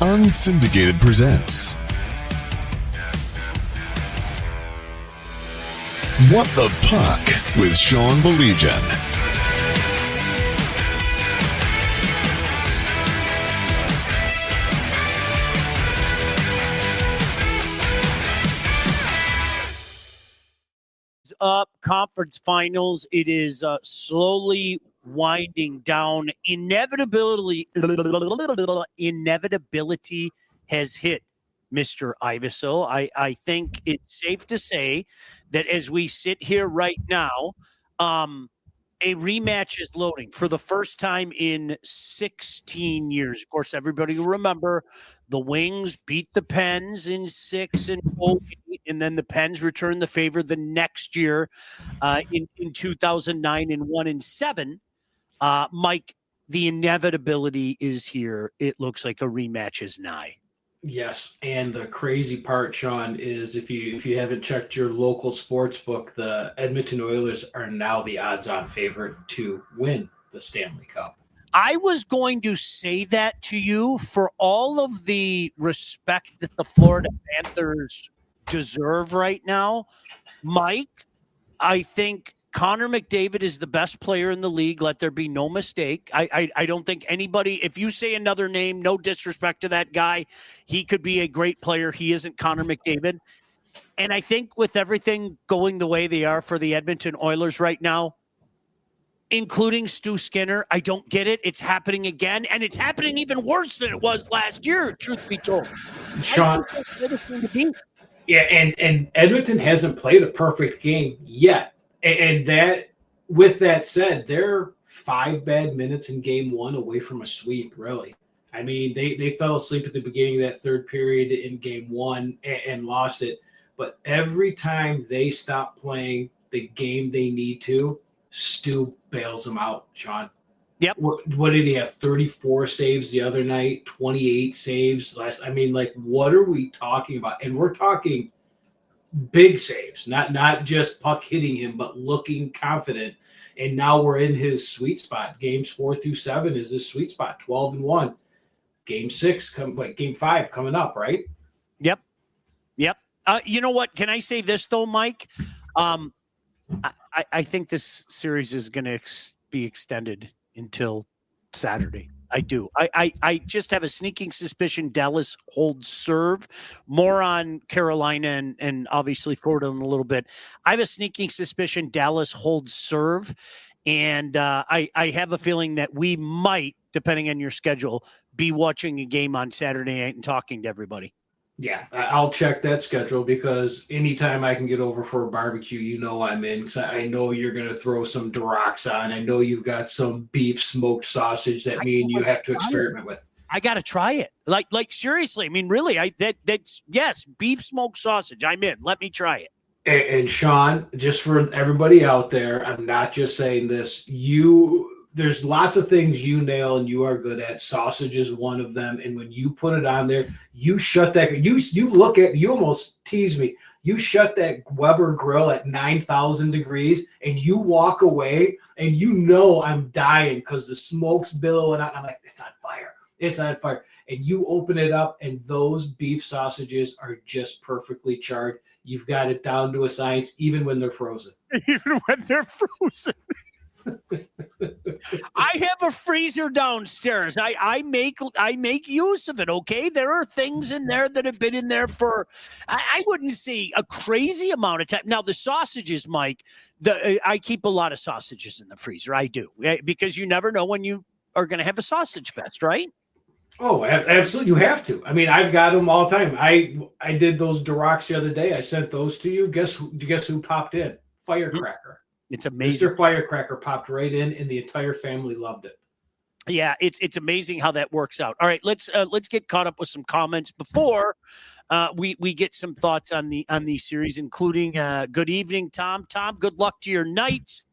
Unsyndicated presents What the Puck with Sean Baligian. Up conference finals. It is slowly winding down. Inevitability has hit, Mr. Iavasile. I think it's safe to say that as we sit here right now, a rematch is loading for the first time in 16 years. Of course, everybody will remember the Wings beat the Pens in 6 and 08, and then the Pens returned the favor the next year in 2009 and 1 and 7. Mike, the inevitability is here. It looks like a rematch is nigh. Yes, and the crazy part, Sean, is if you haven't checked your local sports book, the Edmonton Oilers are now the odds-on favorite to win the Stanley Cup. I was going to say that to you for all of the respect that the Florida Panthers deserve right now. Mike, I think Connor McDavid is the best player in the league. Let there be no mistake. I don't think anybody, if you say another name, no disrespect to that guy, he could be a great player. He isn't Connor McDavid. And I think with everything going the way they are for the Edmonton Oilers right now, including Stu Skinner, I don't get it. It's happening again, and it's happening even worse than it was last year, truth be told. Sean, yeah, and Edmonton hasn't played a perfect game yet. And that, with that said, they're 5 bad minutes in game 1 away from a sweep, really. I mean, they fell asleep at the beginning of that third period in game 1 and lost it. But every time they stop playing the game they need to, Stu bails them out, Sean. Yep. What did he have? 34 saves the other night, 28 saves last. I mean, like, what are we talking about? And we're talking big saves, not just puck hitting him, but looking confident. And now we're in his sweet spot. Games 4 through 7 is his sweet spot. 12 and 1. Game 6 game 5 coming up, right? Yep. You know what? Can I say this though, Mike? I think this series is going to be extended until Saturday. I do. I just have a sneaking suspicion Dallas holds serve. More on Carolina and obviously Florida in a little bit. I have a sneaking suspicion Dallas holds serve. And I have a feeling that we might, depending on your schedule, be watching a game on Saturday night and talking to everybody. Yeah, I'll check that schedule because anytime I can get over for a barbecue, you know I'm in. Because I know you're going to throw some Durox on. I know you've got some beef smoked sausage that me and you have to experiment with. I got to try it. Like seriously. I mean, really, that's yes, beef smoked sausage. I'm in. Let me try it. And Sean, just for everybody out there, I'm not just saying this. There's lots of things you nail and you are good at. Sausage is one of them. And when you put it on there, you shut that. You almost tease me. You shut that Weber grill at 9,000 degrees and you walk away and you know I'm dying because the smoke's billowing out. I'm like, it's on fire. It's on fire. And you open it up and those beef sausages are just perfectly charred. You've got it down to a science, even when they're frozen. Even when they're frozen. I have a freezer downstairs. I make use of it. Okay, there are things in there that have been in there for I wouldn't say a crazy amount of time. Now the sausages, Mike, I keep a lot of sausages in the freezer. I do, because you never know when you are going to have a sausage fest, right? Oh, absolutely. You have to. I mean, I've got them all the time. I did those Durox the other day. I sent those to you. Guess who popped in? Firecracker. It's amazing. Mr. Firecracker popped right in, and the entire family loved it. Yeah, it's amazing how that works out. All right, let's get caught up with some comments before we get some thoughts on the series, including good evening, Tom. Tom, good luck to your Knights.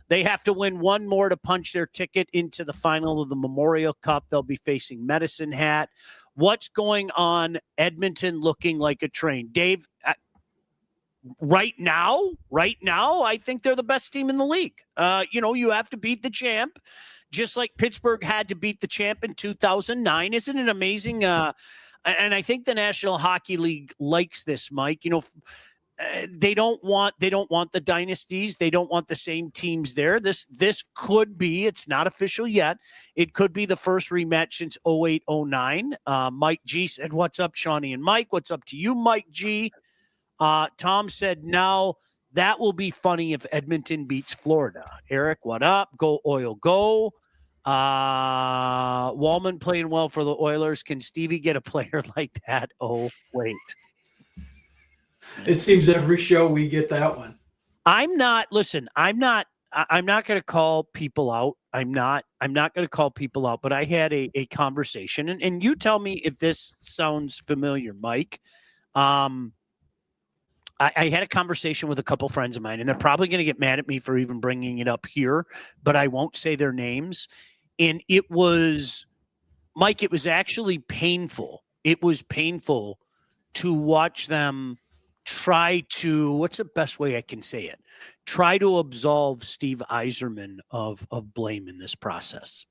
They have to win one more to punch their ticket into the final of the Memorial Cup. They'll be facing Medicine Hat. What's going on? Edmonton looking like a train. Dave, right now, I think they're the best team in the league. You have to beat the champ, just like Pittsburgh had to beat the champ in 2009. Isn't it amazing and I think the National Hockey League likes this, Mike. They don't want the dynasties. They don't want the same teams there. This could be, it's not official yet, it could be the first rematch since 08-09. Mike G said, what's up, Shawnee and Mike? What's up to you, Mike G? Tom said, now that will be funny if Edmonton beats Florida. Eric, what up? Go Oil, go. Wallman playing well for the Oilers. Can Stevie get a player like that? Oh, wait. It seems every show we get that one. I'm not going to call people out. I'm not going to call people out, but I had a conversation, and you tell me if this sounds familiar, Mike. I had a conversation with a couple friends of mine, and they're probably going to get mad at me for even bringing it up here, but I won't say their names. And it was, Mike, it was actually painful. It was painful to watch them try to, what's the best way I can say it? Try to absolve Steve Yzerman of blame in this process.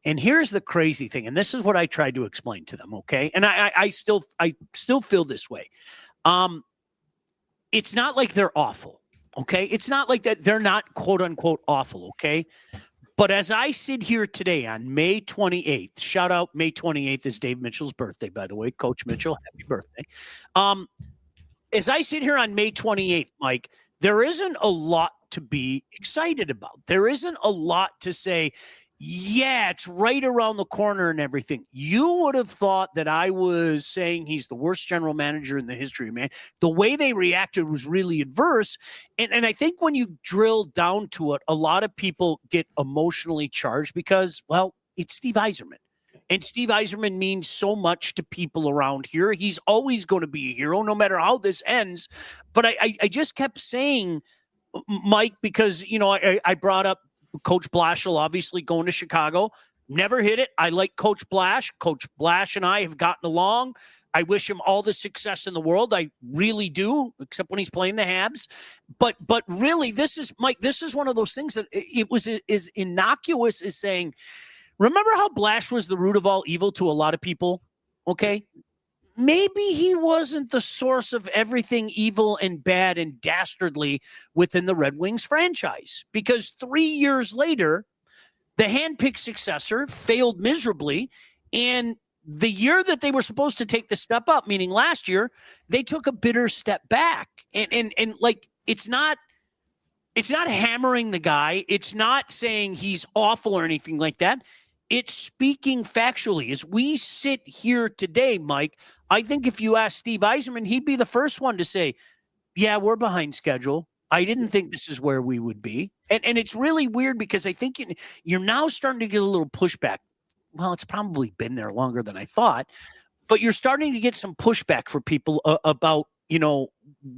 And here's the crazy thing, and this is what I tried to explain to them, okay? And I still feel this way. It's not like they're awful, okay? It's not like that they're not quote unquote awful, okay? But as I sit here today on May 28th, shout out, May 28th is Dave Mitchell's birthday, by the way. Coach Mitchell, happy birthday. As I sit here on May 28th, Mike, there isn't a lot to be excited about. There isn't a lot to say, yeah, it's right around the corner and everything. You would have thought that I was saying he's the worst general manager in the history, man. The way they reacted was really adverse. And I think when you drill down to it, a lot of people get emotionally charged because, well, it's Steve Yzerman. And Steve Yzerman means so much to people around here. He's always going to be a hero, no matter how this ends. But I just kept saying, Mike, because, I brought up Coach Blashill obviously going to Chicago. Never hit it. I like Coach Blash. Coach Blash and I have gotten along. I wish him all the success in the world. I really do, except when he's playing the Habs. But really, this is, Mike, this is one of those things that it was as innocuous as saying, remember how Blash was the root of all evil to a lot of people? Okay. Maybe he wasn't the source of everything evil and bad and dastardly within the Red Wings franchise, because 3 years later, the handpicked successor failed miserably. And the year that they were supposed to take the step up, meaning last year, they took a bitter step back. And like, it's not hammering the guy. It's not saying he's awful or anything like that. It's speaking factually. As we sit here today, Mike, I think if you ask Steve Yzerman, he'd be the first one to say, yeah, we're behind schedule. I didn't think this is where we would be. And it's really weird because I think you're now starting to get a little pushback. Well, it's probably been there longer than I thought, but you're starting to get some pushback for people about,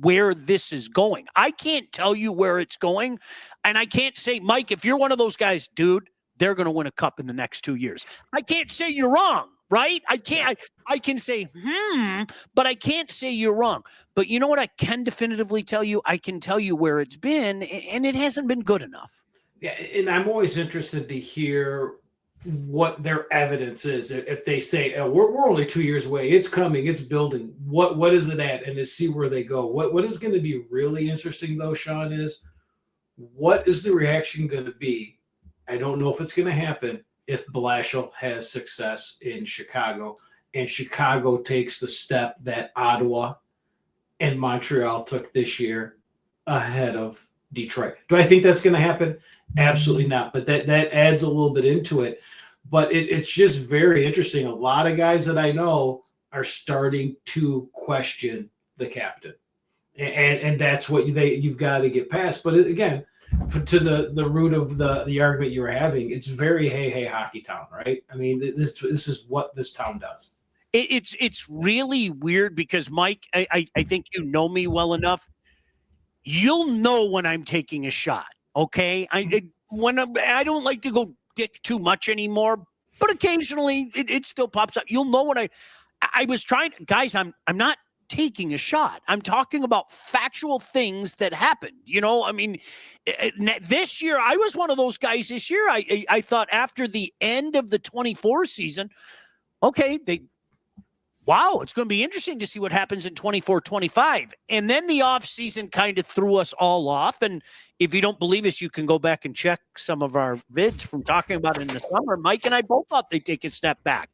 where this is going. I can't tell you where it's going. And I can't say, Mike, if you're one of those guys, dude, they're going to win a cup in the next 2 years. I can't say you're wrong, right? I can't. I can say, but I can't say you're wrong. But you know what I can definitively tell you? I can tell you where it's been, and it hasn't been good enough. Yeah, and I'm always interested to hear what their evidence is. If they say, we're only 2 years away, it's coming, it's building, what is it at? And to see where they go. What is going to be really interesting, though, Sean, is what is the reaction going to be? I don't know if it's going to happen if Blashill has success in Chicago and Chicago takes the step that Ottawa and Montreal took this year ahead of Detroit. Do I think that's going to happen? Absolutely not. But that adds a little bit into it. But it's just very interesting. A lot of guys that I know are starting to question the captain. And that's what you've got to get past. But again, to the root of the argument you were having, it's very hey hockey town, right? I mean, this is what this town does. It's really weird because, Mike, I think you know me well enough. You'll know when I'm taking a shot, okay? I don't like to go dick too much anymore, but occasionally it still pops up. You'll know when I was trying, guys. I'm not taking a shot. I'm talking about factual things that happened. I mean, this year, I was one of those guys this year. I thought after the end of the 24 season, okay, wow, it's going to be interesting to see what happens in 24-25. And then the offseason kind of threw us all off. And if you don't believe us, you can go back and check some of our vids from talking about it in the summer. Mike and I both thought they'd take a step back.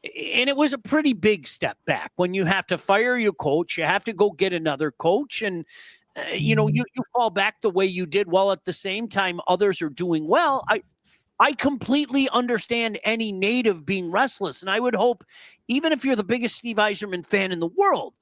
And it was a pretty big step back when you have to fire your coach. You have to go get another coach. And, you fall back the way you did, while at the same time others are doing well. I completely understand any native being restless. And I would hope, even if you're the biggest Steve Yzerman fan in the world,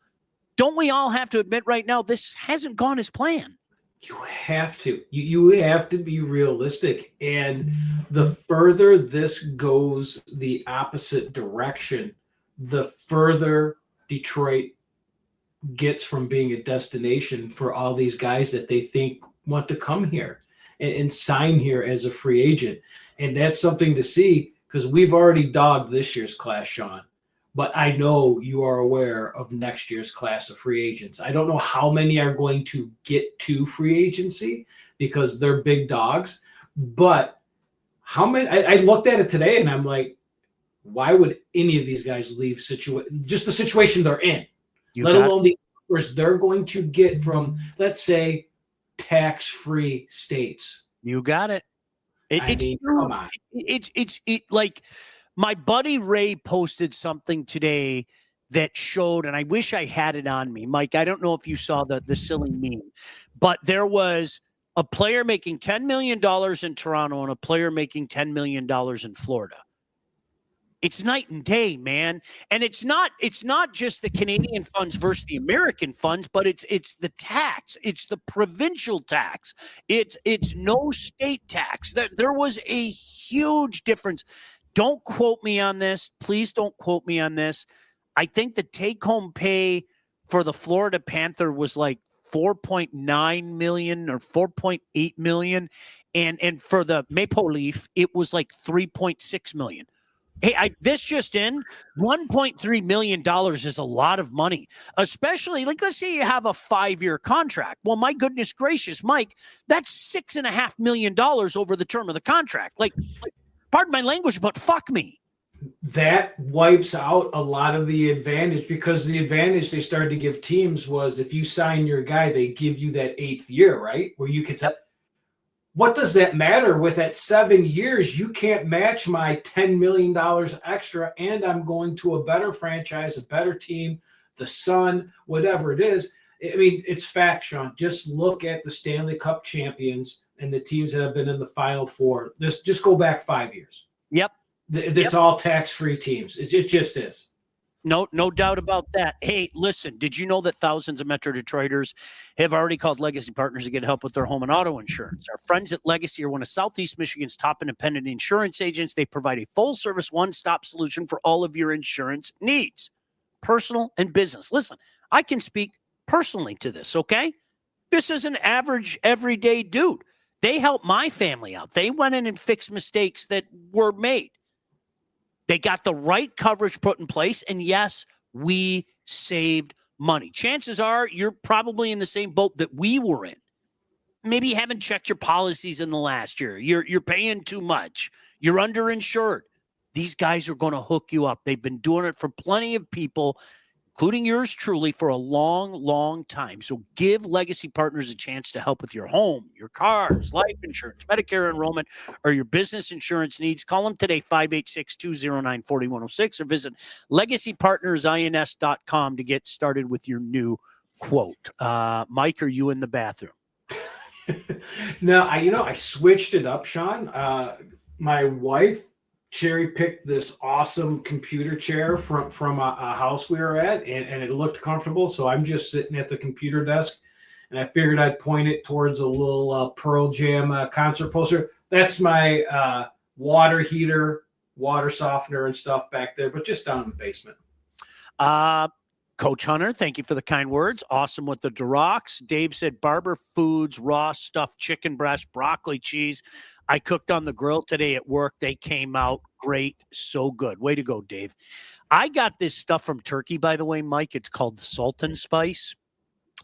don't we all have to admit right now this hasn't gone as planned? You have to. You have to be realistic. And the further this goes the opposite direction, the further Detroit gets from being a destination for all these guys that they think want to come here and sign here as a free agent. And that's something to see, because we've already dogged this year's class, Sean. But I know you are aware of next year's class of free agents. I don't know how many are going to get to free agency because they're big dogs. But how many? I looked at it today and I'm like, why would any of these guys leave just the situation they're in, let alone the offers they're going to get from, let's say, tax-free states? You got it. Come on. It's like my buddy Ray posted something today that showed, and I wish I had it on me, Mike. I don't know if you saw the silly meme, but there was a player making $10 million in Toronto and a player making $10 million in Florida. It's night and day, man. And it's not just the Canadian funds versus the American funds, but it's the tax. It's the provincial tax. It's no state tax. There was a huge difference. Don't quote me on this. Please don't quote me on this. I think the take-home pay for the Florida Panther was like $4.9 million or $4.8 million. And for the Maple Leaf, it was like $3.6 million. Hey, this just in, $1.3 million is a lot of money, especially, like, let's say you have a 5-year contract. Well, my goodness gracious, Mike, that's $6.5 million over the term of the contract. Like, pardon my language, but fuck me. That wipes out a lot of the advantage, because the advantage they started to give teams was if you sign your guy, they give you that 8th year, right? Where you could tell. What does that matter with that 7 years? You can't match my $10 million extra, and I'm going to a better franchise, a better team, the Sun, whatever it is. I mean, it's fact, Sean. Just look at the Stanley Cup champions and the teams that have been in the Final Four. Just go back 5 years. Yep. It's all tax-free teams. It just is. No doubt about that. Hey, listen, did you know that thousands of Metro Detroiters have already called Legacy Partners to get help with their home and auto insurance? Our friends at Legacy are one of Southeast Michigan's top independent insurance agents. They provide a full-service, one-stop solution for all of your insurance needs, personal and business. Listen, I can speak personally to this, okay? This is an average, everyday dude. They helped my family out. They went in and fixed mistakes that were made. They got the right coverage put in place, and yes, we saved money. Chances are you're probably in the same boat that we were in. Maybe you haven't checked your policies in the last year. You're paying too much. You're underinsured. These guys are going to hook you up. They've been doing it for plenty of people, including yours truly, for a long, long time. So give Legacy Partners a chance to help with your home, your cars, life insurance, Medicare enrollment, or your business insurance needs. Call them today, 586-209-4106, or visit legacypartnersins.com to get started with your new quote. Mike, are you in the bathroom? No, I switched it up, Sean. My wife cherry-picked this awesome computer chair from a house we were at, and it looked comfortable, so I'm just sitting at the computer desk, and I figured I'd point it towards a little Pearl Jam concert poster. That's my water heater, water softener, and stuff back there, but just down in the basement. Coach Hunter, thank you for the kind words. Awesome with the Durox. Dave said Barber Foods, raw stuffed chicken breast, broccoli cheese. I cooked on the grill today at work. They came out great. So good. Way to go, Dave. I got this stuff from Turkey, by the way, Mike. It's called Sultan Spice.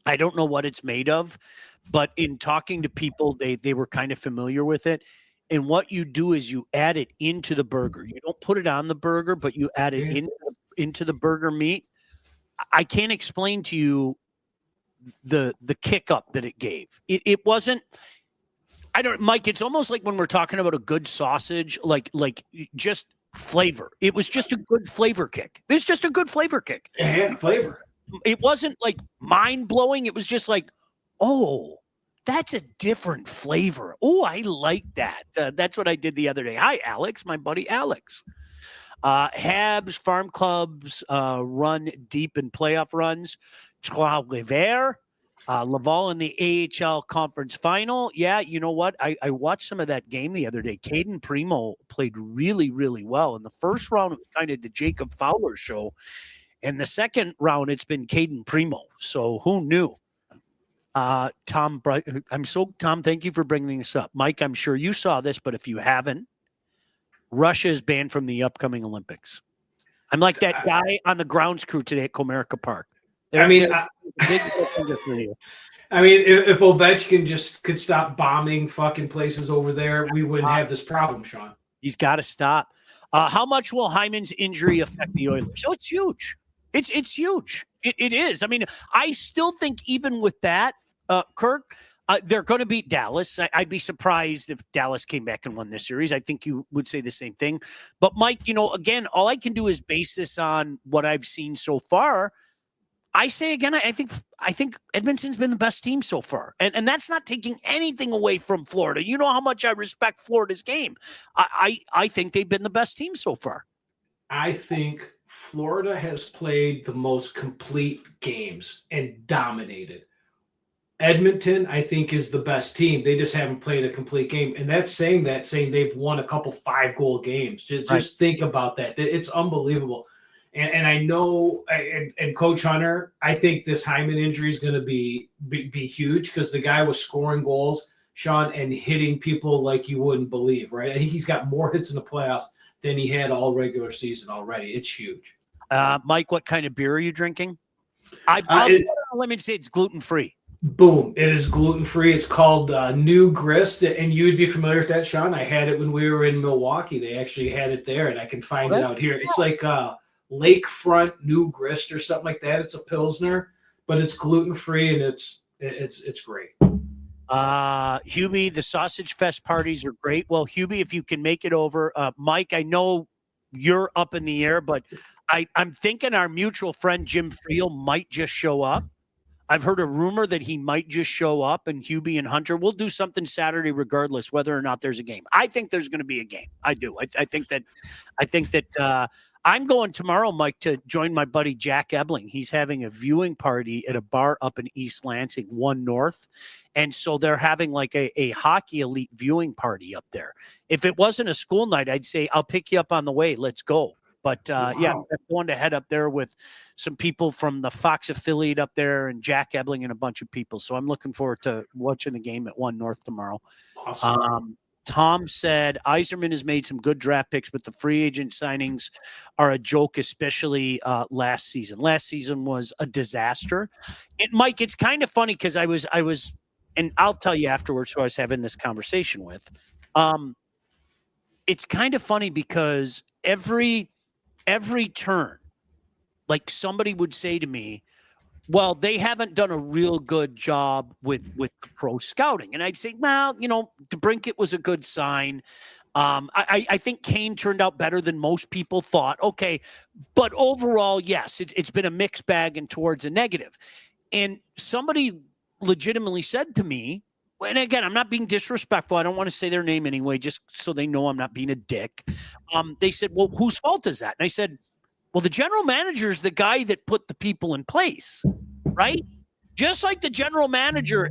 I don't know what it's made of, but in talking to people, they were kind of familiar with it. And what you do is you add it into the burger. You don't put it on the burger, but you add it the burger meat. I can't explain to you the kick up that it gave. It wasn't. Mike. It's almost like when we're talking about a good sausage, like just flavor. It was just a good flavor kick. It's just a good flavor kick. Yeah, flavor. It wasn't like mind blowing. It was just like, oh, that's a different flavor. Oh, I like that. That's what I did the other day. Hi, Alex, my buddy Alex. Habs farm clubs run deep in playoff runs. Trois Rivers, Laval in the AHL conference final. Yeah, you know what? I watched some of that game the other day. Caden Primo played really, really well. In the first round, it was kind of the Jacob Fowler show. In the second round, it's been Caden Primo. So who knew? Tom, thank you for bringing this up. Mike, I'm sure you saw this, but if you haven't, Russia is banned from the upcoming Olympics. I'm like that guy on the grounds crew today at Comerica Park. If Ovechkin could stop bombing fucking places over there, we wouldn't have this problem, Sean. He's got to stop. How much will Hyman's injury affect the Oilers? So it's huge. It's huge. It is. I mean, I still think even with that, Kirk, they're going to beat Dallas. I'd be surprised if Dallas came back and won this series. I think you would say the same thing. But, Mike, again, all I can do is base this on what I've seen so far. I say again, I think Edmonton's been the best team so far. And that's not taking anything away from Florida. You know how much I respect Florida's game. I think they've been the best team so far. I think Florida has played the most complete games and dominated. Edmonton, I think, is the best team. They just haven't played a complete game. And that's saying they've won a couple 5-goal games. Just think about that. It's unbelievable. And I know, and Coach Hunter, I think this Hyman injury is going to be huge because the guy was scoring goals, Sean, and hitting people like you wouldn't believe, right? I think he's got more hits in the playoffs than he had all regular season already. It's huge. Mike, what kind of beer are you drinking? Let me say it's gluten-free. Boom. It is gluten-free. It's called New Grist, and you would be familiar with that, Sean. I had it when we were in Milwaukee. They actually had it there, and I can find it out here. It's like Lakefront New Grist or something like that. It's a Pilsner, but it's gluten-free, and it's great. Hubie, the Sausage Fest parties are great. Well, Hubie, if you can make it over. Mike, I know you're up in the air, but I'm thinking our mutual friend Jim Friel might just show up. I've heard a rumor that he might just show up, and Hubie and Hunter will do something Saturday regardless whether or not there's a game. I think there's going to be a game. I do. I think that I'm going tomorrow, Mike, to join my buddy Jack Ebling. He's having a viewing party at a bar up in East Lansing, 1 North. And so they're having like a hockey elite viewing party up there. If it wasn't a school night, I'd say, I'll pick you up on the way. Let's go. But yeah, I'm going to head up there with some people from the Fox affiliate up there and Jack Ebling and a bunch of people. So I'm looking forward to watching the game at 1 North tomorrow. Awesome. Tom said Yzerman has made some good draft picks, but the free agent signings are a joke, especially last season. Last season was a disaster. And Mike, it's kind of funny because I was, and I'll tell you afterwards who I was having this conversation with. It's kind of funny because every turn, like somebody would say to me, well, they haven't done a real good job with the pro scouting. And I'd say, well, DeBrincat was a good sign. I think Kane turned out better than most people thought. Okay. But overall, yes, it's been a mixed bag and towards a negative. And somebody legitimately said to me, and again, I'm not being disrespectful. I don't want to say their name anyway, just so they know I'm not being a dick. They said, well, whose fault is that? And I said, well, the general manager is the guy that put the people in place, right? Just like the general manager,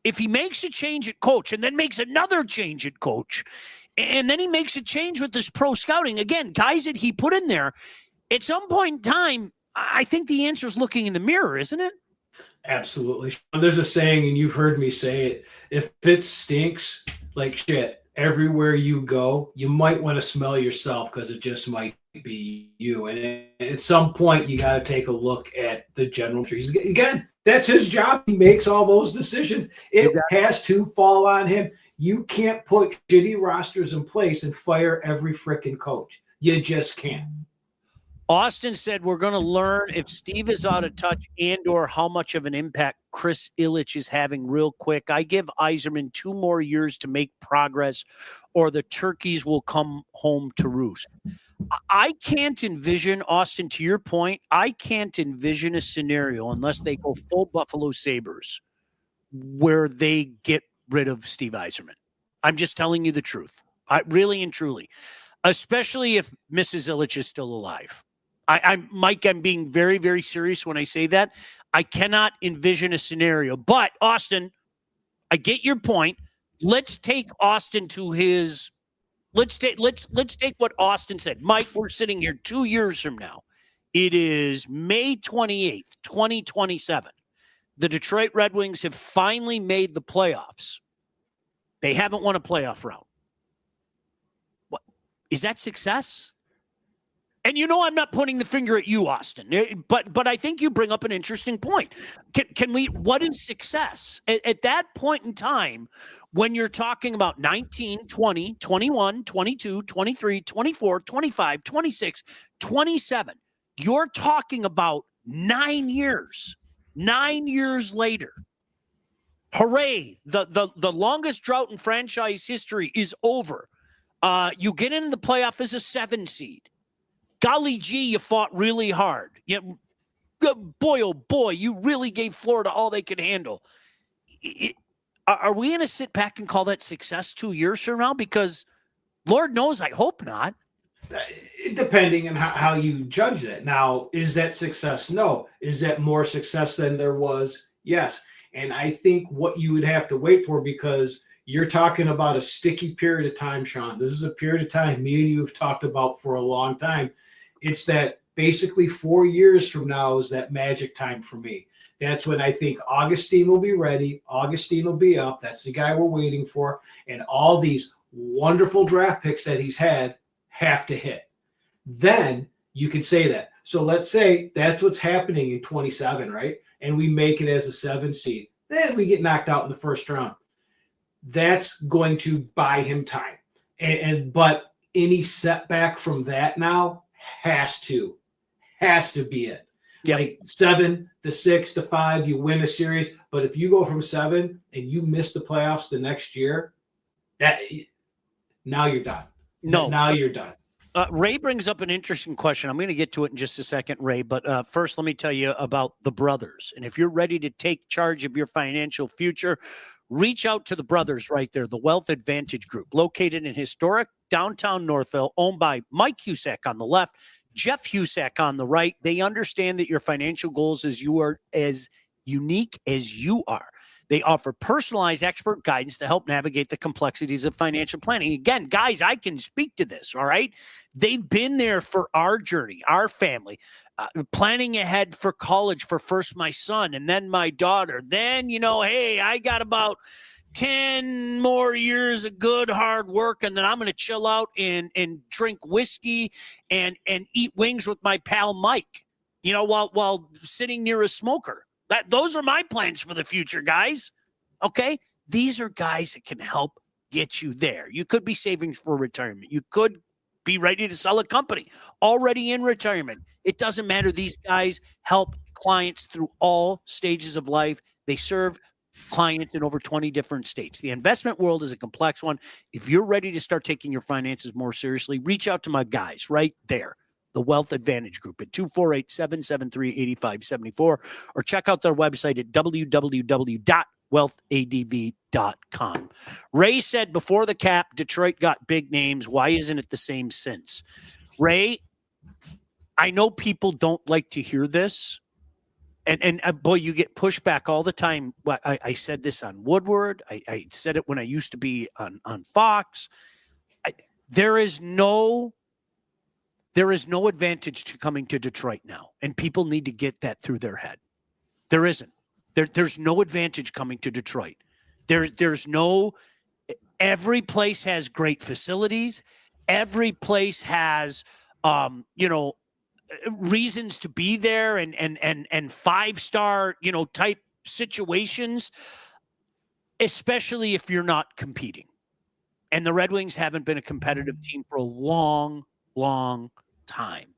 if he makes a change at coach and then makes another change at coach, and then he makes a change with this pro scouting, again, guys that he put in there, at some point in time, I think the answer is looking in the mirror, isn't it? Absolutely. There's a saying, and you've heard me say it, if it stinks like shit everywhere you go, you might want to smell yourself because it just might be you. And at some point, you got to take a look at the general trees. Again, that's his job. He makes all those decisions. It has to fall on him. You can't put shitty rosters in place and fire every freaking coach. You just can't. Austin said we're going to learn if Steve is out of touch and or how much of an impact Chris Ilitch is having real quick. I give Yzerman 2 more years to make progress or the turkeys will come home to roost. I can't envision, Austin, to your point, I can't envision a scenario unless they go full Buffalo Sabres where they get rid of Steve Yzerman. I'm just telling you the truth. I really and truly, especially if Mrs. Ilitch is still alive. I'm Mike, I'm being very, very serious when I say that. I cannot envision a scenario. But Austin, I get your point. Let's take Austin to his let's take what Austin said. Mike, we're sitting here 2 years from now. It is May 28th, 2027. The Detroit Red Wings have finally made the playoffs. They haven't won a playoff round. What is that success? And I'm not pointing the finger at you, Austin, but I think you bring up an interesting point. Can we, what is success? At that point in time, when you're talking about 19, 20, 21, 22, 23, 24, 25, 26, 27, you're talking about 9 years. 9 years later. Hooray, the longest drought in franchise history is over. You get into the playoff as a 7 seed. Golly gee, you fought really hard. Boy, oh boy, you really gave Florida all they could handle. Are we going to sit back and call that success 2 years from now? Because Lord knows, I hope not. Depending on how you judge it. Now, is that success? No. Is that more success than there was? Yes. And I think what you would have to wait for, because you're talking about a sticky period of time, Sean. This is a period of time me and you have talked about for a long time. It's that basically 4 years from now is that magic time for me. That's when I think Augustine will be ready. Augustine will be up. That's the guy we're waiting for. And all these wonderful draft picks that he's had have to hit. Then you can say that. So let's say that's what's happening in 27, right? And we make it as a 7 seed. Then we get knocked out in the first round. That's going to buy him time. But any setback from that now has to be it. Yep. Like 7 to 6 to 5, you win a series. But if you go from 7 and you miss the playoffs the next year, now you're done. No. Now you're done. Ray brings up an interesting question. I'm going to get to it in just a second, Ray. But first, let me tell you about the brothers. And if you're ready to take charge of your financial future, reach out to the brothers right there, the Wealth Advantage Group, located in historic downtown Northville, owned by Mike Husak on the left, Jeff Husak on the right. They understand that your financial goals are as unique as you are. They offer personalized expert guidance to help navigate the complexities of financial planning. Again, guys, I can speak to this, all right? They've been there for our journey, our family, planning ahead for college for first my son and then my daughter. Then, hey, I got about 10 more years of good hard work, and then I'm going to chill out and drink whiskey and eat wings with my pal Mike, while sitting near a smoker. Those are my plans for the future, guys. Okay? These are guys that can help get you there. You could be saving for retirement. You could be ready to sell a company already in retirement. It doesn't matter. These guys help clients through all stages of life. They serve clients in over 20 different states. The investment world is a complex one. If you're ready to start taking your finances more seriously, reach out to my guys right there, the Wealth Advantage Group, at 248-773-8574, or check out their website at www.wealthadv.com. Ray said before the cap, Detroit got big names. Why isn't it the same since? Ray, I know people don't like to hear this. And boy, you get pushback all the time. I said this on Woodward. I said it when I used to be on Fox. There is no advantage to coming to Detroit now, and people need to get that through their head. There isn't. There's no advantage coming to Detroit. There's no. Every place has great facilities. Every place has, reasons to be there and 5-star, type situations, especially if you're not competing. And the Red Wings haven't been a competitive team for a long time.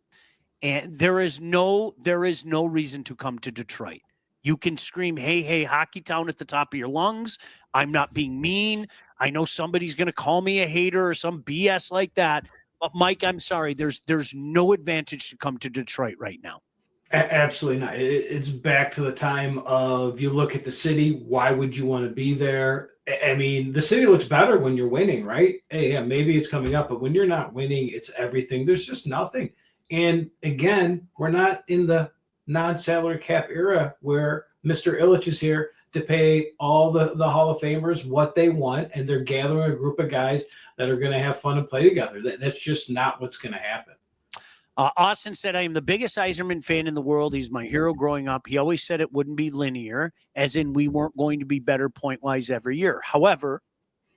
And there is no reason to come to Detroit. You can scream, hey, hey, Hockey Town at the top of your lungs. I'm not being mean. I know somebody's going to call me a hater or some BS like that. But, Mike, I'm sorry. There's no advantage to come to Detroit right now. Absolutely not. It's back to the time of you look at the city. Why would you want to be there? I mean, the city looks better when you're winning, right? Hey, yeah, maybe it's coming up. But when you're not winning, it's everything. There's just nothing. And, again, we're not in the non-salary cap era where Mr. Illich is here to pay all the Hall of Famers what they want, and they're gathering a group of guys that are going to have fun and play together. That's just not what's going to happen. Austin said, I am the biggest Yzerman fan in the world. He's my hero growing up. He always said it wouldn't be linear, as in we weren't going to be better point-wise every year. However,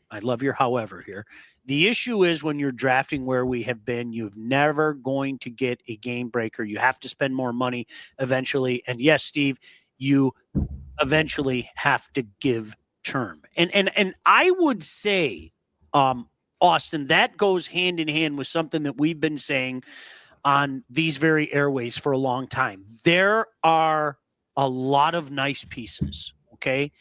I love your however here. The issue is when you're drafting where we have been, you're never going to get a game breaker. You have to spend more money eventually. And yes, Steve, you eventually have to give term. And I would say, Austin, that goes hand in hand with something that we've been saying on these very airways for a long time. There are a lot of nice pieces, okay?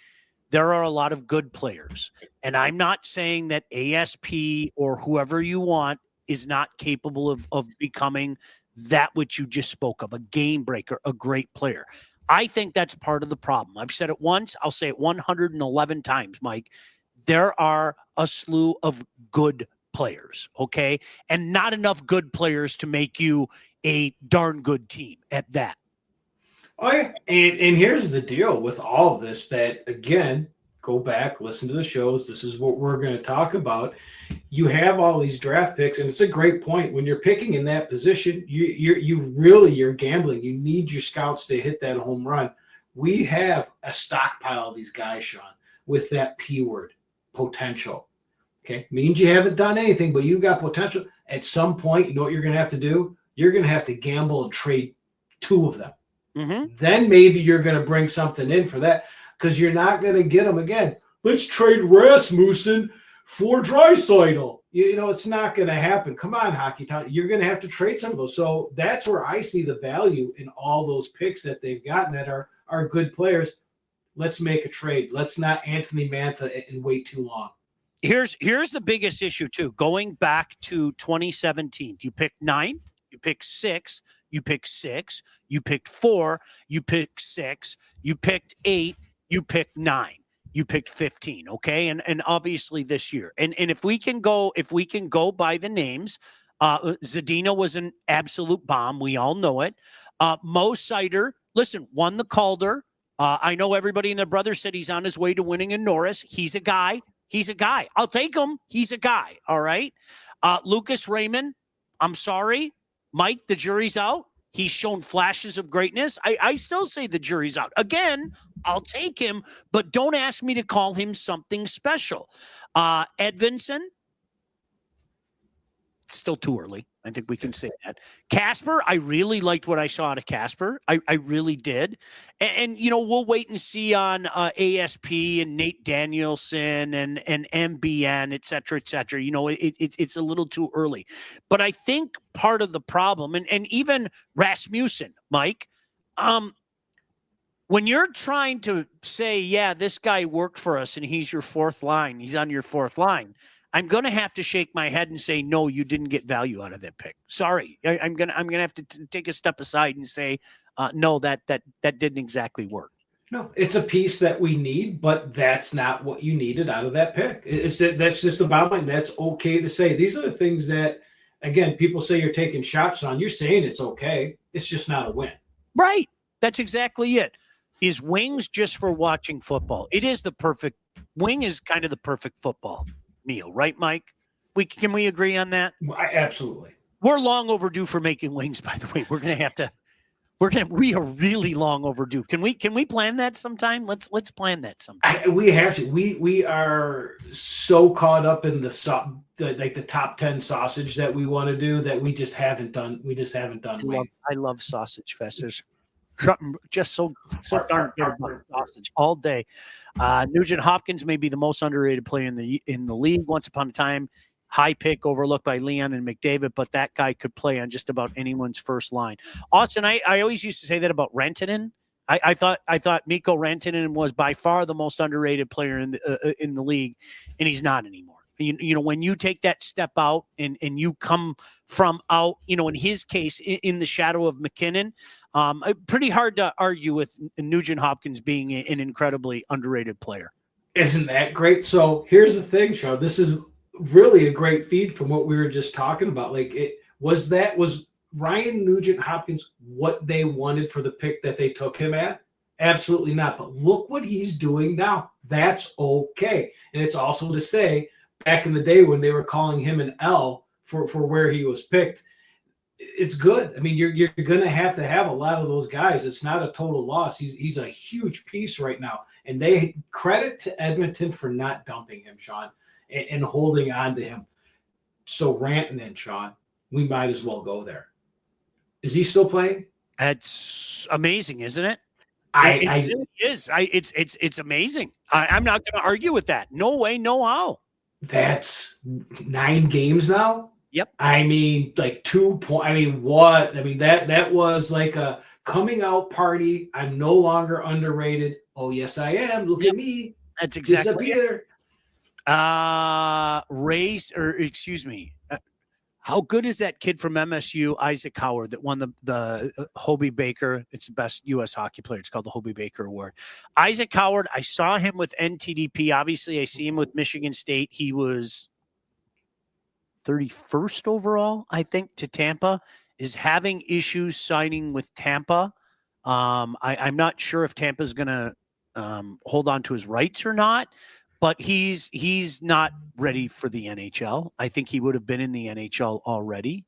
There are a lot of good players. And I'm not saying that ASP or whoever you want is not capable of becoming that which you just spoke of, a game breaker, a great player. I think that's part of the problem. I've said it once. I'll say it 111 times, Mike. There are a slew of good players, okay? And not enough good players to make you a darn good team at that. Oh, yeah. And here's the deal with all of this that, again, go back, listen to the shows. This is what we're going to talk about. You have all these draft picks, and it's a great point. When you're picking in that position, you're gambling. You need your scouts to hit that home run. We have a stockpile of these guys, Sean, with that P word, potential. Okay, means you haven't done anything, but you got potential. At some point, you know what you're going to have to do? You're going to have to gamble and trade two of them. Mm-hmm. Then maybe you're going to bring something in for that because you're not going to get them again. Let's trade Rasmussen for Draisaitl. You know, it's not going to happen. Come on, Hockey Town. You're going to have to trade some of those. So that's where I see the value in all those picks that they've gotten that are good players. Let's make a trade. Let's not Anthony Mantha and wait too long. Here's the biggest issue, too. Going back to 2017, you picked 9th, you picked 6th, you picked 6, you picked 4, you picked 6, you picked 8, you picked 9, you picked 15, okay? And obviously this year. And if we can go by the names, Zadina was an absolute bomb. We all know it. Mo Sider, listen, won the Calder. I know everybody and their brother said he's on his way to winning in Norris. He's a guy. He's a guy. I'll take him. He's a guy. All right. Lucas Raymond, I'm sorry. Mike, the jury's out. He's shown flashes of greatness. I still say the jury's out. Again, I'll take him, but don't ask me to call him something special. Edvinson, still too early. I think we can say that. Casper, I really liked what I saw out of Casper. I really did. And you know, we'll wait and see on ASP and Nate Danielson and MBN, et cetera, et cetera. You know, it's a little too early. But I think part of the problem, and even Rasmussen, Mike, when you're trying to say, yeah, this guy worked for us and he's your fourth line, he's on your fourth line, I'm going to have to shake my head and say, no, you didn't get value out of that pick. Sorry. I'm going to have to take a step aside and say, no, that didn't exactly work. No, it's a piece that we need, but that's not what you needed out of that pick. That's just the bottom line. That's okay to say. These are the things that, again, people say you're taking shots on. You're saying it's okay. It's just not a win. Right. That's exactly it. Is wings just for watching football? It is the perfect wing is kind of the perfect football meal, right, Mike? Can we agree on that? Absolutely. We're long overdue for making wings, by the way. We are really long overdue. Can we plan that sometime? Let's plan that sometime. We have to. We are so caught up in the top 10 sausage that we want to do that we just haven't done. I love sausage fest. Just so darn good about sausage all day. Nugent Hopkins may be the most underrated player in the league. Once upon a time, high pick overlooked by Leon and McDavid, but that guy could play on just about anyone's first line. Austin, I always used to say that about Rantanen. I thought Mikko Rantanen was by far the most underrated player in the league, and he's not anymore. You know, when you take that step out and you come from out, you know, in his case, in the shadow of McKinnon, pretty hard to argue with Nugent Hopkins being an incredibly underrated player. Isn't that great? So here's the thing, Sean. This is really a great feed from what we were just talking about. Like, was Ryan Nugent Hopkins what they wanted for the pick that they took him at? Absolutely not. But look what he's doing now. That's okay. And it's also to say, back in the day when they were calling him an L for where he was picked, it's good. I mean, you're going to have a lot of those guys. It's not a total loss. He's a huge piece right now. And they credit to Edmonton for not dumping him, Sean, and holding on to him. So Rantanen, Sean, we might as well go there. Is he still playing? That's amazing, isn't it? It really is. It's amazing. I'm not going to argue with that. No way, no how. That's 9 games now. Yep. I mean, like 2 points. I mean, what? I mean, that was like a coming out party. I'm no longer underrated. Oh, yes, I am. Look at me. That's exactly disappear. How good is that kid from MSU, Isaac Howard, that won the Hobie Baker? It's the best U.S. hockey player. It's called the Hobie Baker Award. Isaac Howard, I saw him with NTDP. Obviously, I see him with Michigan State. He was 31st overall, I think, to Tampa, is having issues signing with Tampa. I'm not sure if Tampa's going to hold on to his rights or not. But he's not ready for the NHL. I think he would have been in the NHL already.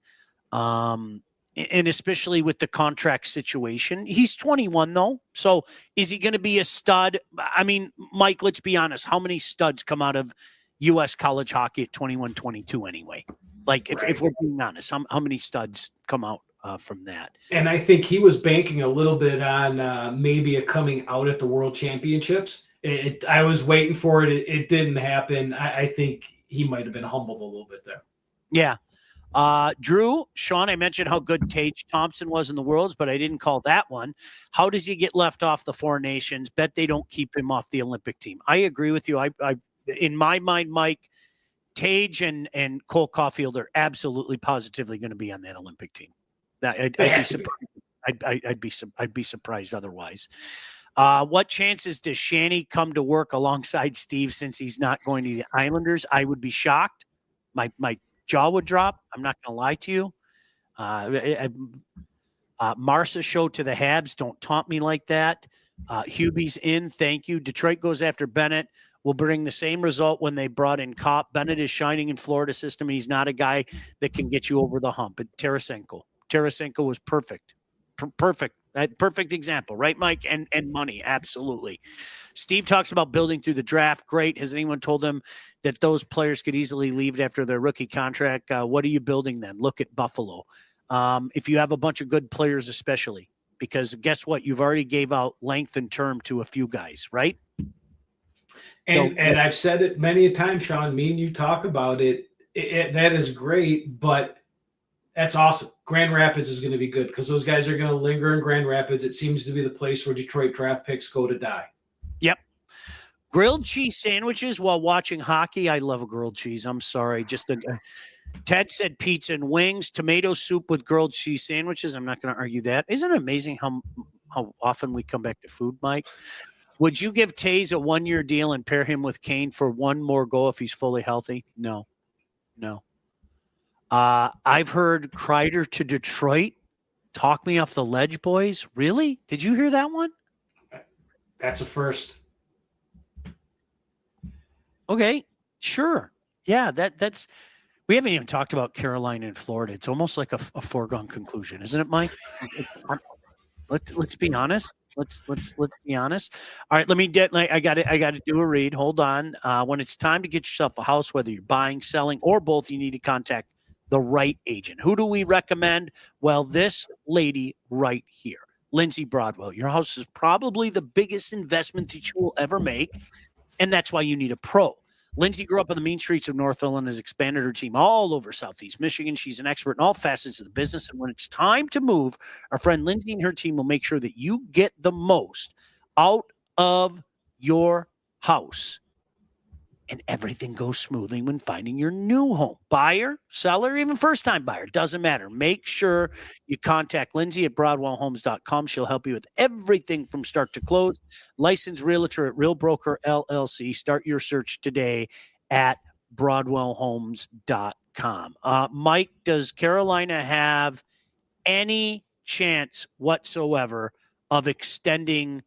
And especially with the contract situation. He's 21, though. So is he going to be a stud? I mean, Mike, let's be honest. How many studs come out of U.S. college hockey at 21, 22 anyway? Like, if we're being honest, how many studs come out from that? And I think he was banking a little bit on maybe a coming out at the World Championships. I was waiting for it. It didn't happen. I think he might have been humbled a little bit there. Yeah. Drew, Sean, I mentioned how good Tage Thompson was in the Worlds, but I didn't call that one. How does he get left off the Four Nations? Bet they don't keep him off the Olympic team. I agree with you. I in my mind, Mike, Tage and Cole Caulfield are absolutely positively going to be on that Olympic team. I'd be surprised otherwise. What chances does Shanny come to work alongside Steve since he's not going to the Islanders? I would be shocked. My jaw would drop. I'm not going to lie to you. Marcia showed to the Habs. Don't taunt me like that. Hubie's in. Thank you. Detroit goes after Bennett. Will bring the same result when they brought in Kopp. Bennett is shining in Florida system. He's not a guy that can get you over the hump. But Tarasenko was perfect. Perfect. That perfect example, right, Mike? And money, absolutely. Steve talks about building through the draft. Great. Has anyone told him that those players could easily leave after their rookie contract? What are you building then? Look at Buffalo. If you have a bunch of good players, especially, because guess what? You've already gave out length and term to a few guys, right? And I've said it many a time, Sean. Me and you talk about it. That is great, but that's awesome. Grand Rapids is going to be good because those guys are going to linger in Grand Rapids. It seems to be the place where Detroit draft picks go to die. Yep. Grilled cheese sandwiches while watching hockey. I love a grilled cheese. I'm sorry. Ted said pizza and wings, tomato soup with grilled cheese sandwiches. I'm not going to argue that. Isn't it amazing how often we come back to food, Mike? Would you give Taze a 1-year deal and pair him with Kane for one more goal if he's fully healthy? No. I've heard Kreider to Detroit. Talk me off the ledge, boys. Really? Did you hear that one? That's a first. Okay, sure. Yeah, that's. We haven't even talked about Carolina and Florida. It's almost like a foregone conclusion, isn't it, Mike? Let's be honest. Let's be honest. All right, I got to do a read. Hold on. When it's time to get yourself a house, whether you're buying, selling, or both, you need to contact the right agent. Who do we recommend? Well, this lady right here, Lindsay Broadwell. Your house is probably the biggest investment that you will ever make, and that's why you need a pro. Lindsay grew up on the mean streets of Northville and has expanded her team all over Southeast Michigan. She's an expert in all facets of the business. And when it's time to move, our friend Lindsay and her team will make sure that you get the most out of your house. And everything goes smoothly when finding your new home. Buyer, seller, even first-time buyer, doesn't matter. Make sure you contact Lindsay at BroadwellHomes.com. She'll help you with everything from start to close. Licensed realtor at Real Broker LLC. Start your search today at BroadwellHomes.com. Mike, does Carolina have any chance whatsoever of extending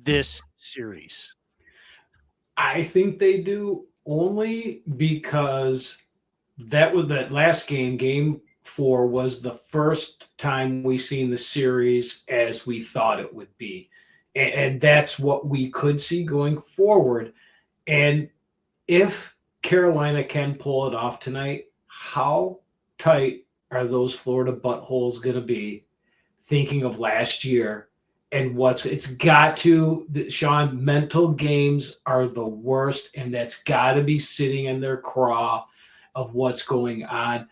this series? I think they do, only because that last game 4 was the first time we seen the series as we thought it would be. And that's what we could see going forward. And if Carolina can pull it off tonight, how tight are those Florida buttholes going to be, thinking of last year? And it's got to, Sean, mental games are the worst, and that's got to be sitting in their craw of what's going on.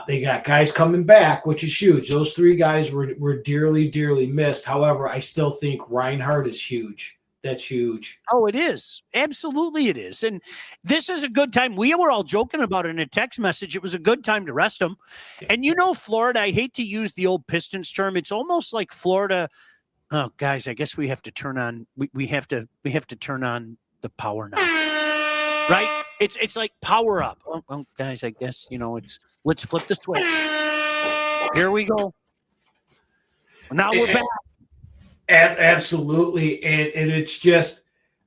They got guys coming back, which is huge. Those 3 guys were dearly, dearly missed. However, I still think Reinhardt is huge. That's huge. Oh, it is. Absolutely it is. And this is a good time. We were all joking about it in a text message. It was a good time to rest them. And Florida, I hate to use the old Pistons term. It's almost like Florida. Oh, guys, I guess we have to turn on. We have to turn on the power now, right? It's like power up. Oh, well, guys, I guess let's flip the switch. Here we go. Now we're back. Absolutely, and it's just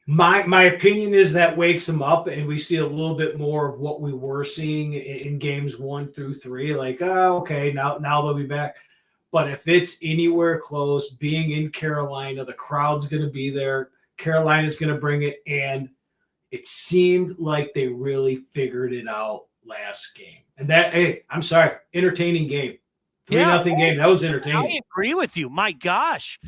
my opinion is that wakes them up, and we see a little bit more of what we were seeing in games 1 through 3. Like, oh, okay, now they'll be back. But if it's anywhere close, being in Carolina, the crowd's going to be there. Carolina's going to bring it. And it seemed like they really figured it out last game. And I'm sorry, entertaining game. 3-0 game. That was entertaining. I agree with you. My gosh.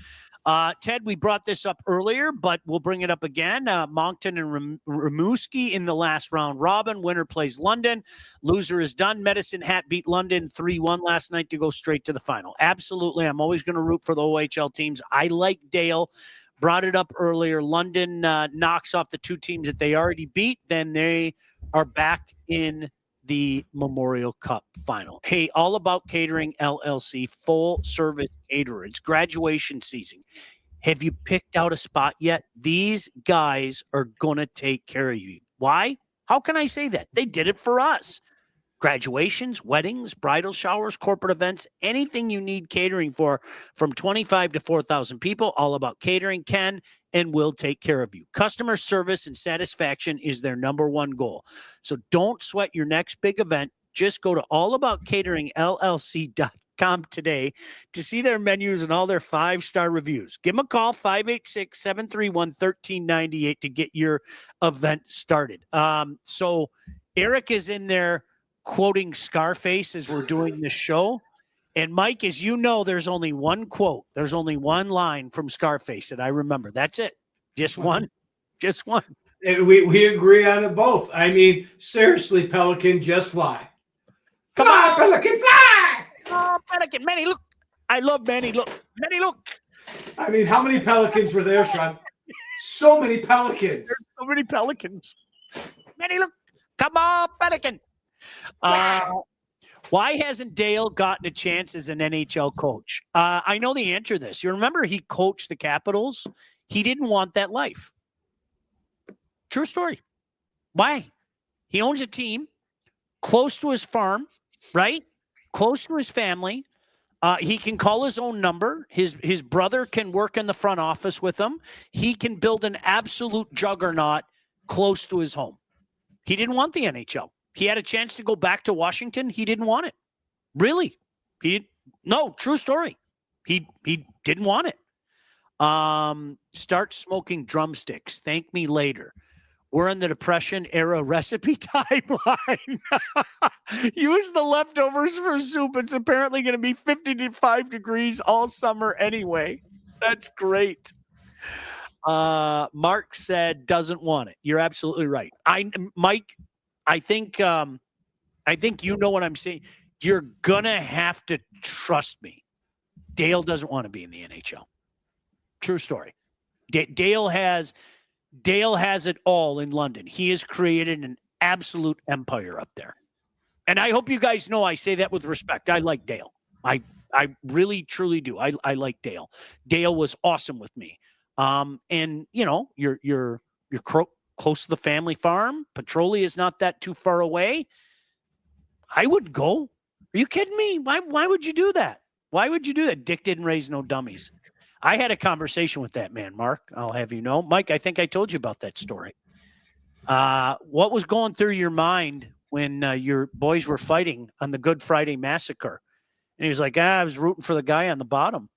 Ted, we brought this up earlier, but we'll bring it up again. Moncton and Rimouski in the last round robin. Winner plays London. Loser is done. Medicine Hat beat London 3-1 last night to go straight to the final. Absolutely. I'm always going to root for the OHL teams. I like Dale. Brought it up earlier. London knocks off the 2 teams that they already beat. Then they are back in the Memorial Cup final. Hey, All About Catering LLC, full service caterer. It's graduation season. Have you picked out a spot yet? These guys are going to take care of you. Why? How can I say that? They did it for us. Graduations, weddings, bridal showers, corporate events, anything you need catering for, from 25 to 4,000 people. All About Catering can and will take care of you. Customer service and satisfaction is their number one goal. So don't sweat your next big event. Just go to allaboutcateringllc.com today to see their menus and all their 5-star reviews. Give them a call, 586-731-1398 to get your event started. So Eric is in there quoting Scarface as we're doing this show. And Mike, as you know, there's only one quote. There's only one line from Scarface that I remember. That's it. Just one. Just one. We agree on it both. I mean, seriously, Pelican, just fly. Come on, Pelican, fly! Oh, Pelican, Manny, look. I love Manny, look. Manny, look. I mean, how many Pelicans were there, Sean? So many Pelicans. There's so many Pelicans. Manny, look. Come on, Pelican. Why hasn't Dale gotten a chance as an NHL coach? I know the answer to this. You remember he coached the Capitals? He didn't want that life. True story. Why? He owns a team close to his farm, right? Close to his family. He can call his own number. His brother can work in the front office with him. He can build an absolute juggernaut close to his home. He didn't want the NHL. He had a chance to go back to Washington. He didn't want it. Really. No, true story. He didn't want it. Start smoking drumsticks. Thank me later. We're in the Depression era recipe timeline. Use the leftovers for soup. It's apparently going to be 55 degrees all summer anyway. That's great. Mark said doesn't want it. You're absolutely right. Mike, I think you know what I'm saying. You're gonna have to trust me. Dale doesn't want to be in the NHL. True story. Dale has it all in London. He has created an absolute empire up there. And I hope you guys know I say that with respect. I like Dale. I really, truly do. I like Dale. Dale was awesome with me. And you know, you're close to the family farm. Petrolia is not that too far away. I wouldn't go. Are you kidding me? Why would you do that? Why would you do that? Dick didn't raise no dummies. I had a conversation with that man, Mark. I'll have you know. Mike, I think I told you about that story. What was going through your mind when your boys were fighting on the Good Friday Massacre? And he was like, I was rooting for the guy on the bottom.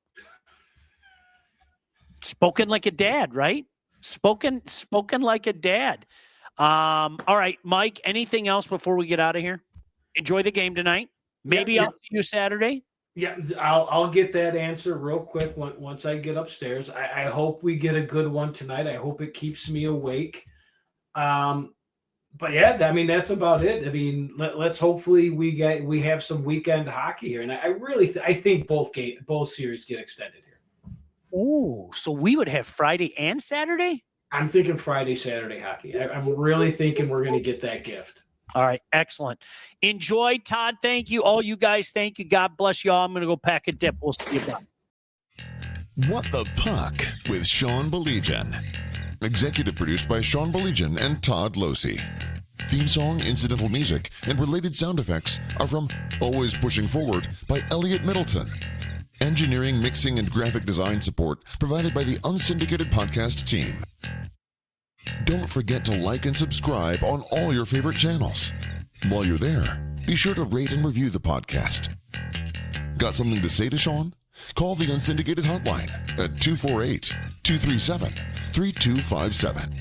Spoken like a dad, right? Spoken like a dad. All right, Mike, anything else before we get out of here? Enjoy the game tonight. Maybe I'll see you Saturday. Yeah, I'll get that answer real quick once I get upstairs. I hope we get a good one tonight. I hope it keeps me awake. But yeah, I mean, that's about it. I mean, let's hopefully we have some weekend hockey here, and I really I think both series get extended here. Oh, so we would have Friday and Saturday? I'm thinking Friday, Saturday hockey. I'm really thinking we're going to get that gift. All right, excellent. Enjoy, Todd. Thank you. All you guys, thank you. God bless you all. I'm going to go pack a dip. We'll see you back. What the Puck with Sean Baligian. Executive produced by Sean Baligian and Todd Losey. Theme song, incidental music, and related sound effects are from Always Pushing Forward by Elliot Middleton. Engineering, mixing, and graphic design support provided by the Unsyndicated Podcast team. Don't forget to like and subscribe on all your favorite channels. While you're there, be sure to rate and review the podcast. Got something to say to Sean? Call the Unsyndicated hotline at 248-237-3257.